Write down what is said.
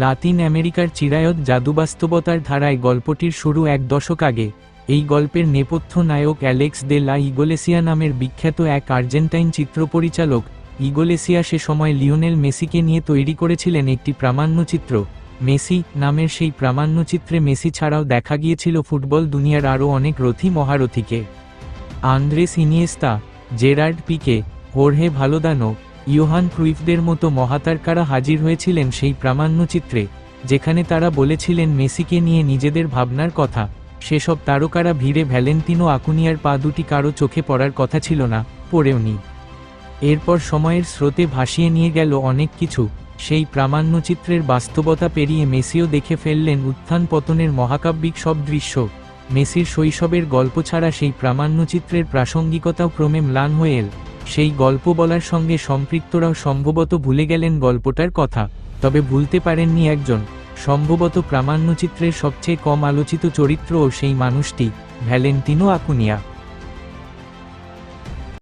লাতিন আমেরিকার চিরায়ত জাদুবাস্তবতার ধারায় গল্পটির শুরু এক দশক আগে। এই গল্পের নেপথ্য নায়ক অ্যালেক্স দে লা ইগলেসিয়া নামের বিখ্যাত এক আর্জেন্টাইন চিত্রপরিচালক। ইগলেসিয়া সে সময় লিওনেল মেসিকে নিয়ে তৈরি করেছিলেন একটি প্রামাণ্যচিত্র। মেসি নামের সেই প্রামাণ্যচিত্রে মেসি ছাড়াও দেখা গিয়েছিল ফুটবল দুনিয়ার আরও অনেক রথী মহারথীকে। আন্দ্রেস ইনিয়েস্তা, জেরার্ড পিকে, হোর্হে ভালোদানো, ইয়োহান ক্রুইফদের মতো মহাতারকারা হাজির হয়েছিলেন সেই প্রামাণ্যচিত্রে, যেখানে তারা বলেছিলেন মেসিকে নিয়ে নিজেদের ভাবনার কথা। সেসব তারকারা ভিড়ে ভ্যালেন্তিনো আকুনিয়ার পা দুটি কারো চোখে পড়ার কথা ছিল না, পড়েওনি। এরপর সময়ের স্রোতে ভাসিয়ে নিয়ে গেল অনেক কিছু। সেই প্রামাণ্যচিত্রের বাস্তবতা পেরিয়ে মেসিও দেখে ফেললেন উত্থান পতনের মহাকাব্যিক সব দৃশ্য। মেসির শৈশবের গল্প ছাড়া সেই প্রামাণ্যচিত্রের প্রাসঙ্গিকতাও ক্রমে ম্লান হয়ে এল। সেই গল্প বলার সঙ্গে সম্পৃক্তরাও সম্ভবত ভুলে গেলেন গল্পটার কথা, তবে ভুলতে পারেননি একজন, সম্ভবত প্রামাণ্যচিত্রের সবচেয়ে কম আলোচিত চরিত্রও সেই মানুষটি, ভ্যালেন্তিনো আকুনিয়া।